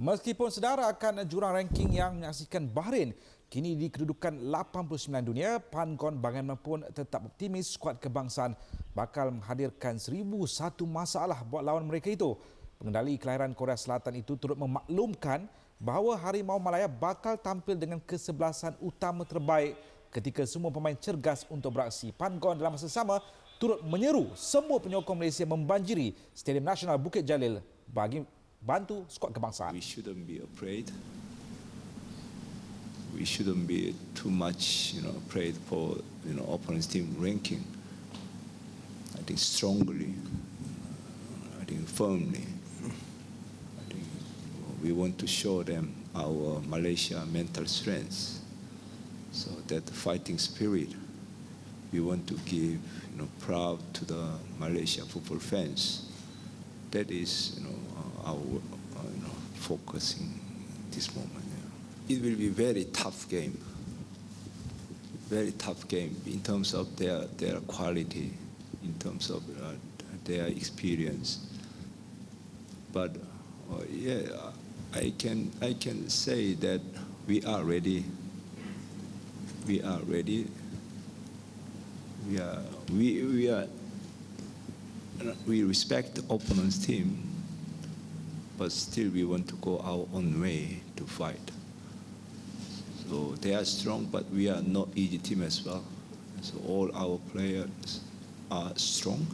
Meskipun sedara akan jurang ranking yang menyaksikan Bahrain kini di kedudukan 89 dunia, Pan-Gon bagaimanapun tetap optimis skuad kebangsaan bakal menghadirkan 1001 masalah buat lawan mereka itu. Pengendali kelahiran Korea Selatan itu turut memaklumkan bahawa Harimau Malaya bakal tampil dengan kesebelasan utama terbaik ketika semua pemain cergas untuk beraksi. Pan-Gon dalam masa sama turut menyeru semua penyokong Malaysia membanjiri Stadium Nasional Bukit Jalil bagi bantu skuad kebangsaan. We shouldn't be afraid. We shouldn't be too much, afraid for, opponent's team ranking. I think strongly, I think firmly. I think we want to show them our Malaysia mental strength, so that the fighting spirit we want to give, proud to the Malaysia football fans. That is, our focus in this moment. It will be very tough game in terms of their quality, in terms of their experience. But I can say that we are ready. We are ready. We respect the opponent's team, but still we want to go our own way to fight. So they are strong, but we are not easy team as well. So all our players are strong,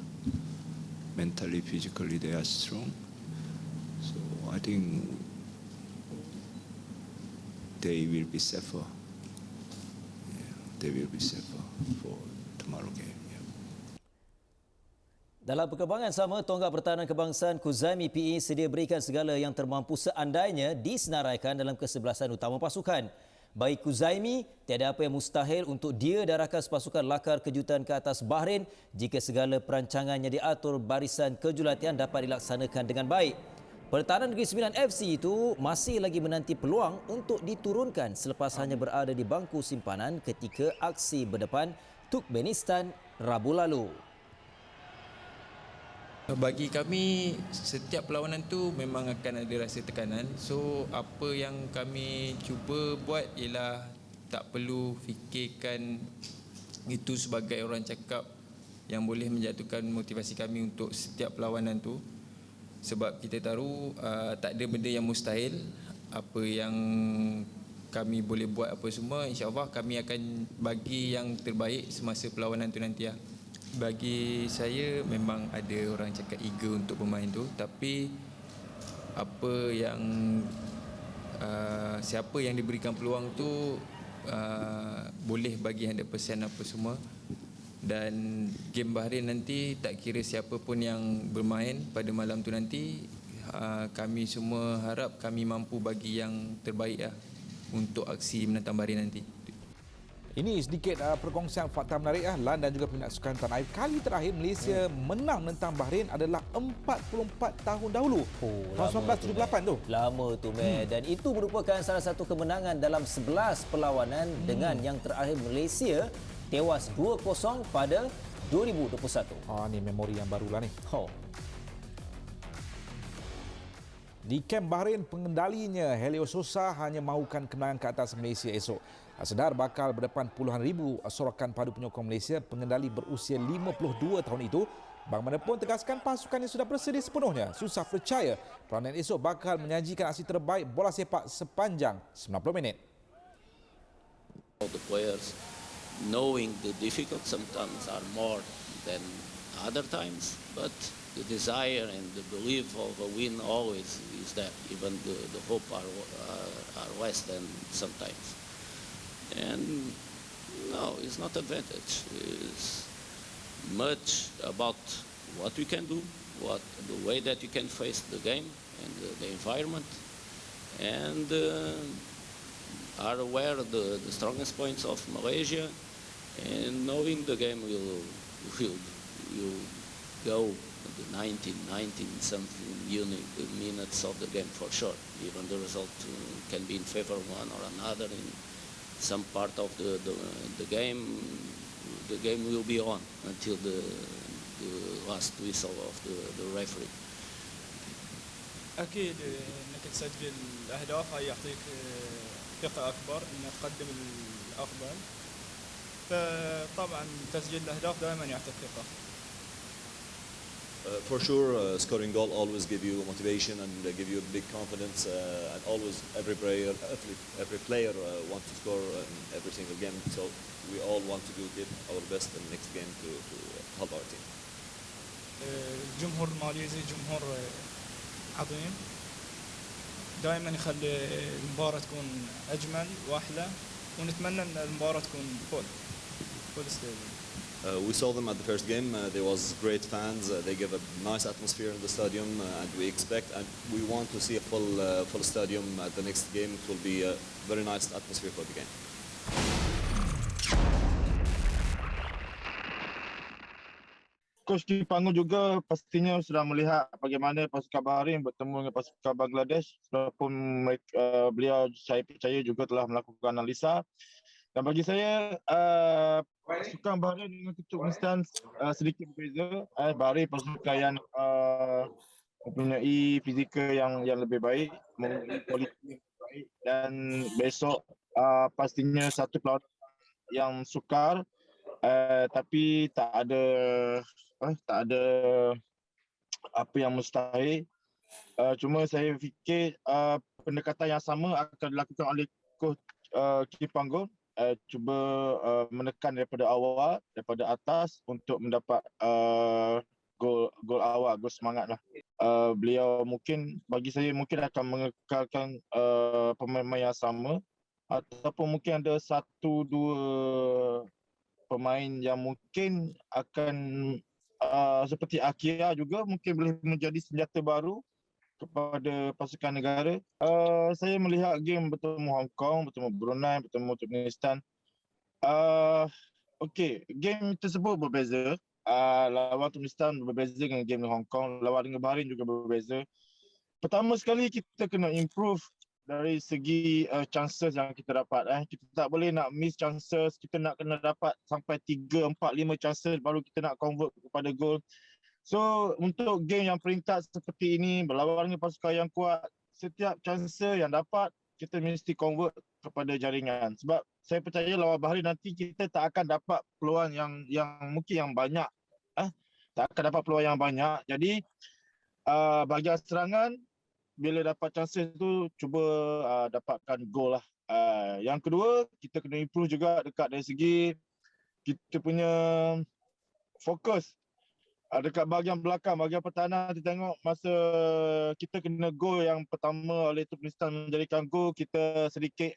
mentally, physically they are strong. So I think they will be safer. They will be safer for tomorrow game. Dalam perkembangan sama, tonggak pertahanan kebangsaan Kuzaimi PE sedia berikan segala yang termampu seandainya disenaraikan dalam kesebelasan utama pasukan. Bagi Kuzaimi, tiada apa yang mustahil untuk dia dan rakan sepasukan lakar kejutan ke atas Bahrain jika segala perancangannya diatur barisan kejulatian dapat dilaksanakan dengan baik. Pertahanan Negeri Sembilan FC itu masih lagi menanti peluang untuk diturunkan selepas hanya berada di bangku simpanan ketika aksi berdepan Turkmenistan Rabu lalu. Bagi kami, setiap perlawanan tu memang akan ada rasa tekanan. So, apa yang kami cuba buat ialah tak perlu fikirkan itu sebagai orang cakap yang boleh menjatuhkan motivasi kami untuk setiap perlawanan tu. Sebab kita tahu tak ada benda yang mustahil. Apa yang kami boleh buat apa semua, insya-Allah kami akan bagi yang terbaik semasa perlawanan tu nanti. Bagi saya memang ada orang cakap eager untuk bermain tu, tapi apa yang siapa yang diberikan peluang tu boleh bagi 100% apa semua. Dan game Bahrain nanti tak kira siapa pun yang bermain pada malam tu nanti, kami semua harap kami mampu bagi yang terbaik untuk aksi menentang Bahrain nanti. Ini sedikit perkongsian fakta menarik LAN dan juga peminat sukan tanah air. Kali terakhir Malaysia menang menentang Bahrain adalah 44 tahun dahulu. Tahun 1978 tu. Lama tu, dan itu merupakan salah satu kemenangan dalam 11 perlawanan dengan yang terakhir Malaysia tewas 2-0 pada 2021. Ni memori yang barulah ni. Di kem Bahrain, pengendalinya Helio Sosa hanya mahukan kemenangan ke atas Malaysia esok. Sedar bakal berdepan puluhan ribu sorakan padu penyokong Malaysia. Pengendali berusia 52 tahun itu bagaimanapun tegaskan pasukannya sudah bersedia sepenuhnya. Susah percaya perlawanan esok bakal menyajikan aksi terbaik bola sepak sepanjang 90 minit. All the players knowing the difficult sometimes are more than other times, but the desire and the belief of a win always is there. Even the hope are less than sometimes. And no, it's not advantage. It's much about what we can do, the way that you can face the game and the environment, and are aware of the strongest points of Malaysia, and knowing the game will go the 19 something minutes of the game for sure. Even the result can be in favor of one or another in some part of the game. The game will be on until the last whistle of the referee. Okay, the انك تسجل اهداف هاي يعطيك ثقه اكبر انك تقدم الافضل. فطبعا تسجيل الاهداف دائما يعطيك ثقه. For sure, scoring goal always give you motivation and give you big confidence. And always, every player wants to score in every single game. So we all want to give our best in the next game to help our team. الجمهور الماليزي جمهور عظيم، دائما يخلي المباراة تكون أجمل وأحلى، ونتمنى أن المباراة تكون فول ستاديوم. We saw them at the first game. There was great fans. They give a nice atmosphere in the stadium, and we expect and we want to see a full stadium at the next game. It will be a very nice atmosphere for the game. Coach di panggung juga pastinya sudah melihat bagaimana pasukan Bahrain bertemu dengan pasukan Bangladesh. Walaupun beliau saya percaya juga telah melakukan analisa. Dan bagi saya pasukan Bahrain dengan Turkmenistan sedikit berbeza. Bahrain pasukan yang mempunyai fizikal yang lebih baik, mempunyai kualiti yang baik, dan besok pastinya satu perlawanan yang sukar. Tapi tak ada apa yang mustahil. Cuma saya fikir pendekatan yang sama akan dilakukan oleh coach Kim Panggon. Cuba menekan daripada awal, daripada atas untuk mendapat gol awal, gol semangat lah. Beliau bagi saya mungkin akan mengekalkan pemain yang sama, ataupun mungkin ada 1-2 pemain yang mungkin akan seperti Akia juga mungkin boleh menjadi senjata baru kepada pasukan negara. Saya melihat game bertemu Hong Kong, bertemu Brunei, bertemu Turkmenistan. Game tersebut berbeza. Lawan Turkmenistan berbeza dengan game Hong Kong, lawan dengan Bahrain juga berbeza. Pertama sekali kita kena improve dari segi chances yang kita dapat. Kita tak boleh nak miss chances, kita nak kena dapat sampai 3, 4, 5 chances baru kita nak convert kepada gol. So untuk game yang peringkat seperti ini, berlawan dengan pasukan yang kuat, setiap chance yang dapat kita mesti convert kepada jaringan. Sebab saya percaya lawan Bahrain nanti kita tak akan dapat peluang yang mungkin yang banyak. Tak akan dapat peluang yang banyak. Jadi bahagian serangan, bila dapat chances tu cuba dapatkan gol lah. Yang kedua, kita kena improve juga dekat dari segi kita punya fokus. Dekat bahagian belakang, bahagian pertahanan, kita tengok masa kita kena gol yang pertama oleh Turkmenistan menjadikan gol, kita sedikit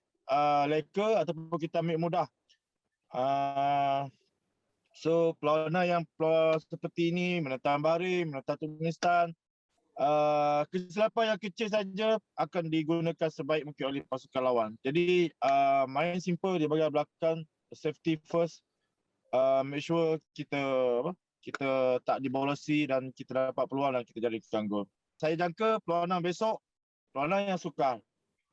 leka ataupun kita ambil mudah. So perlawanan yang seperti ini, menentang Bahrain, menentang Turkmenistan, kesilapan yang kecil saja akan digunakan sebaik mungkin oleh pasukan lawan. Jadi main simple di bahagian belakang, safety first, make sure kita tak dibolosi dan kita dapat peluang dan kita jadikan gol. Saya jangka perlawanan besok, perlawanan yang sukar.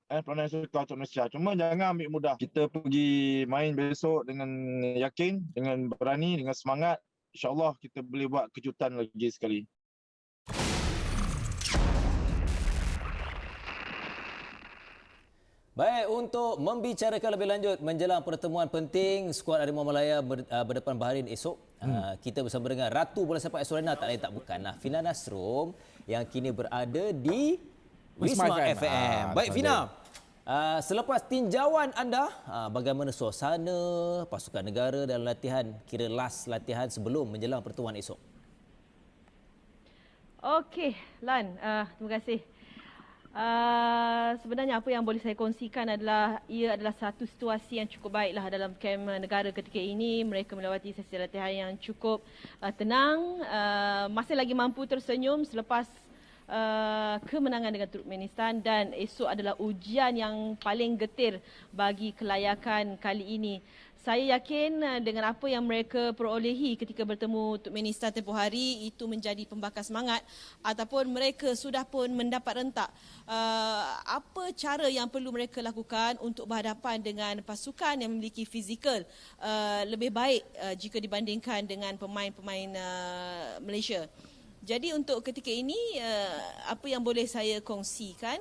Perlawanan yang sukar untuk Malaysia. Cuma jangan ambil mudah. Kita pergi main besok dengan yakin, dengan berani, dengan semangat. InsyaAllah kita boleh buat kejutan lagi sekali. Baik, untuk membicarakan lebih lanjut menjelang pertemuan penting skuad Harimau Malaya berdepan Bahrain esok, kita bersama dengan Ratu Bola Sepak Estorena, tak lain tak bukan Fina Nasrum yang kini berada di Wisma FM. Baik Fina, selepas tinjauan anda, bagaimana suasana pasukan negara dalam latihan, kira last latihan sebelum menjelang pertemuan esok? Okey, Lan, terima kasih. Sebenarnya apa yang boleh saya kongsikan adalah ia adalah satu situasi yang cukup baiklah dalam kem negara ketika ini. Mereka melewati sesi latihan yang cukup tenang, masih lagi mampu tersenyum selepas kemenangan dengan Turkmenistan, dan esok adalah ujian yang paling getir bagi kelayakan kali ini. Saya yakin dengan apa yang mereka perolehi ketika bertemu Turkmenistan tempoh hari itu menjadi pembakar semangat, ataupun mereka sudah pun mendapat rentak apa cara yang perlu mereka lakukan untuk berhadapan dengan pasukan yang memiliki fizikal lebih baik jika dibandingkan dengan pemain-pemain Malaysia. Jadi untuk ketika ini apa yang boleh saya kongsikan,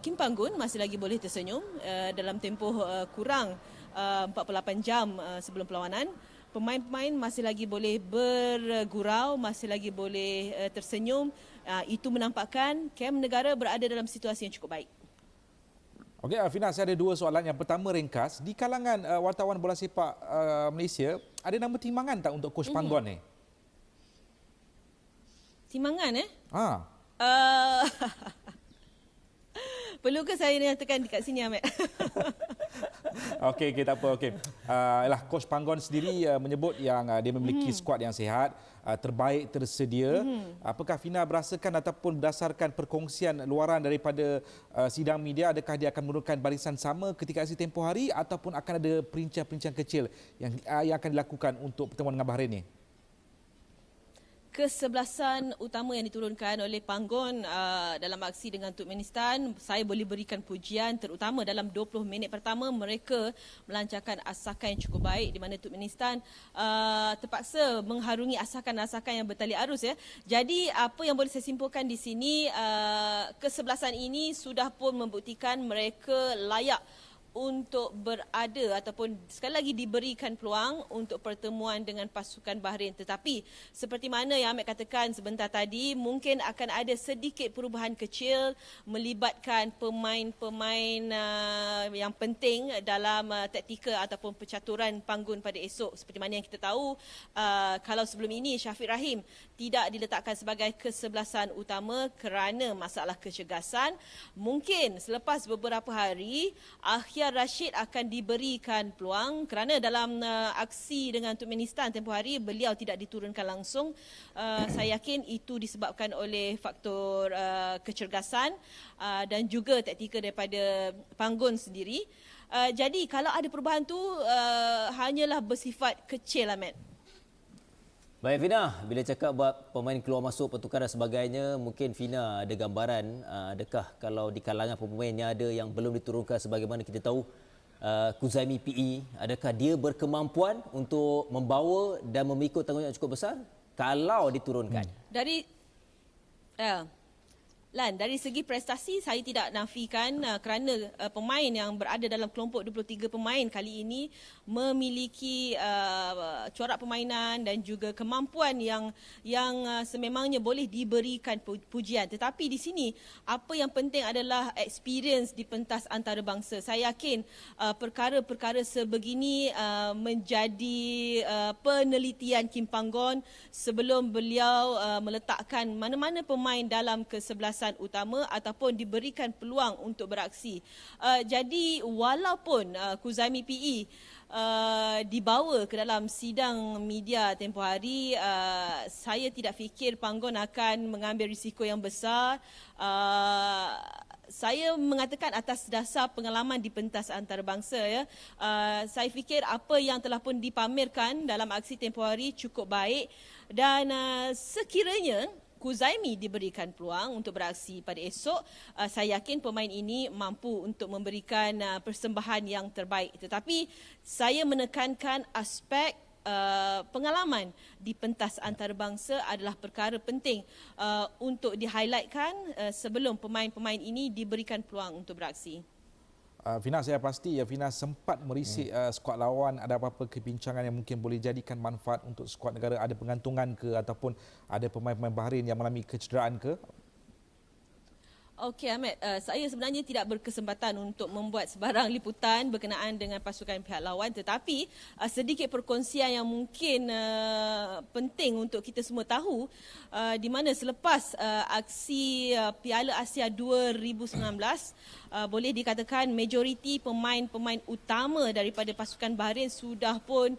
Kim Panggun masih lagi boleh tersenyum dalam tempoh kurang 48 jam sebelum perlawanan. Pemain-pemain masih lagi boleh bergurau, masih lagi boleh tersenyum. Itu menampakkan kem negara berada dalam situasi yang cukup baik. Okey, Fina, saya ada dua soalan. Yang pertama ringkas, di kalangan wartawan bola sepak Malaysia, ada nama timbangan tak untuk Coach Panggon ni? Timbangan Ha. Perlu ke saya nyatakan dekat sini, Ahmad? Okey, tak apa. Okey. Coach Panggon sendiri menyebut yang dia memiliki skuad yang sihat, terbaik tersedia. Apakah Fina berasakan ataupun berdasarkan perkongsian luaran daripada sidang media, adakah dia akan menggunakan barisan sama ketika aksi tempoh hari ataupun akan ada perincian-perincian kecil yang akan dilakukan untuk pertemuan dengan Bahrain ni? Kesebelasan utama yang diturunkan oleh Panggon dalam aksi dengan Turkmenistan, saya boleh berikan pujian, terutama dalam 20 minit pertama mereka melancarkan asakan yang cukup baik di mana Turkmenistan terpaksa mengharungi asakan-asakan yang bertali arus ya. Jadi apa yang boleh saya simpulkan di sini, kesebelasan ini sudah pun membuktikan mereka layak untuk berada ataupun sekali lagi diberikan peluang untuk pertemuan dengan pasukan Bahrain. Tetapi seperti mana yang Ahmad katakan sebentar tadi, mungkin akan ada sedikit perubahan kecil melibatkan pemain-pemain yang penting dalam taktikal ataupun percaturan Panggun pada esok. Seperti mana yang kita tahu, kalau sebelum ini Syafiq Rahim tidak diletakkan sebagai kesebelasan utama kerana masalah kecergasan, mungkin selepas beberapa hari Akhyar Rashid akan diberikan peluang kerana dalam aksi dengan Turkmenistan tempoh hari beliau tidak diturunkan langsung. Saya yakin itu disebabkan oleh faktor kecergasan dan juga taktikal daripada Panggun sendiri. Jadi kalau ada perubahan tu hanyalah bersifat kecil, Ahmad. Baik Fina, bila cakap buat pemain keluar masuk pertukaran dan sebagainya, mungkin Fina ada gambaran adakah kalau di kalangan pemain yang ada yang belum diturunkan sebagaimana kita tahu Kuzaimi PE, adakah dia berkemampuan untuk membawa dan memikul tanggungjawab yang cukup besar kalau diturunkan? Dari segi prestasi saya tidak nafikan kerana pemain yang berada dalam kelompok 23 pemain kali ini memiliki corak permainan dan juga kemampuan yang sememangnya boleh diberikan pujian. Tetapi di sini apa yang penting adalah experience di pentas antarabangsa. Saya yakin perkara-perkara sebegini menjadi penelitian Kim Panggon sebelum beliau meletakkan mana-mana pemain dalam kesebelasan utama ataupun diberikan peluang untuk beraksi. Jadi walaupun Kuzaimi PE dibawa ke dalam sidang media tempoh hari, saya tidak fikir Panggon akan mengambil risiko yang besar. Saya mengatakan atas dasar pengalaman di pentas antarabangsa ya. Saya fikir apa yang telah pun dipamerkan dalam aksi tempoh hari cukup baik dan sekiranya Kuzaimi diberikan peluang untuk beraksi pada esok, saya yakin pemain ini mampu untuk memberikan persembahan yang terbaik. Tetapi saya menekankan aspek pengalaman di pentas antarabangsa adalah perkara penting untuk di-highlightkan sebelum pemain-pemain ini diberikan peluang untuk beraksi. Fina, saya pasti Fina sempat merisik skuad lawan. Ada apa-apa kebincangan yang mungkin boleh jadikan manfaat untuk skuad negara? Ada pengantungan ke ataupun ada pemain-pemain Bahrain yang mengalami kecederaan ke? Okey Ahmad, saya sebenarnya tidak berkesempatan untuk membuat sebarang liputan berkenaan dengan pasukan pihak lawan, tetapi sedikit perkongsian yang mungkin penting untuk kita semua tahu, di mana selepas aksi Piala Asia 2019, boleh dikatakan majoriti pemain-pemain utama daripada pasukan Bahrain sudah pun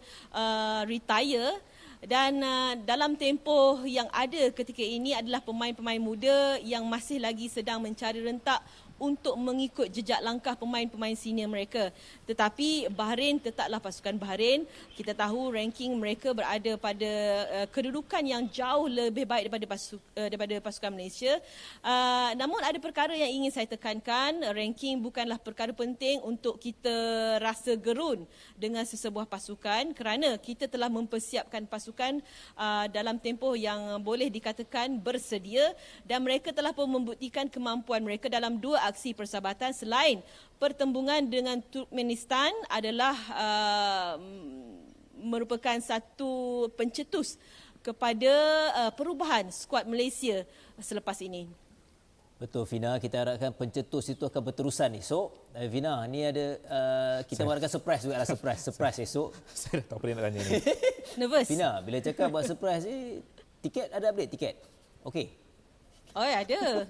retire. Dan dalam tempoh yang ada ketika ini adalah pemain-pemain muda yang masih lagi sedang mencari rentak untuk mengikut jejak langkah pemain-pemain senior mereka. Tetapi Bahrain tetaplah pasukan Bahrain. Kita tahu ranking mereka berada pada kedudukan yang jauh lebih baik daripada pasukan Malaysia. Namun ada perkara yang ingin saya tekankan, ranking bukanlah perkara penting untuk kita rasa gerun dengan sesebuah pasukan kerana kita telah mempersiapkan pasukan pasukan dalam tempoh yang boleh dikatakan bersedia, dan mereka telah pun membuktikan kemampuan mereka dalam 2 aksi persahabatan selain pertembungan dengan Turkmenistan adalah merupakan satu pencetus kepada perubahan skuad Malaysia selepas ini. Betul Fina, kita harapkan pencetus itu akan berterusan esok. Fina, ni ada kita harapkan surprise juga lah, surprise esok. Saya dah tahu apa dia nak tanya ni. Nervous? Fina, bila cakap buat surprise tiket ada update tiket. Okey. Oh ya, ada.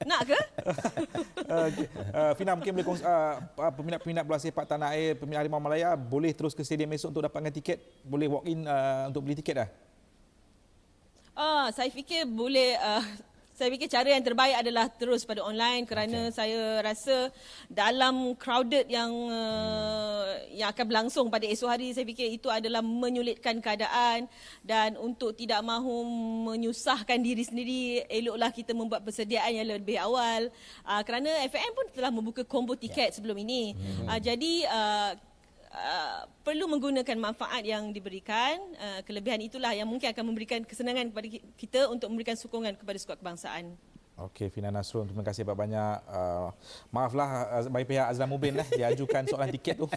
Nak ke? Fina, mungkin boleh peminat-peminat bola sepak tanah air, peminat Harimau Malaya boleh terus ke stadium esok untuk dapatkan tiket, boleh walk in untuk beli tiket dah. Saya fikir boleh. Saya fikir cara yang terbaik adalah terus pada online, kerana saya rasa dalam crowded yang akan berlangsung pada esok hari, saya fikir itu adalah menyulitkan keadaan, dan untuk tidak mahu menyusahkan diri sendiri, eloklah kita membuat persediaan yang lebih awal, kerana FAM pun telah membuka combo tiket sebelum ini. Jadi perlu menggunakan manfaat yang diberikan. Kelebihan itulah yang mungkin akan memberikan kesenangan kepada kita untuk memberikan sokongan kepada skuad kebangsaan. Okey, Fina Nasrul, terima kasih banyak-banyak. Maaflah bagi pihak Azlan Mubin dia ajukan soalan tiket tu.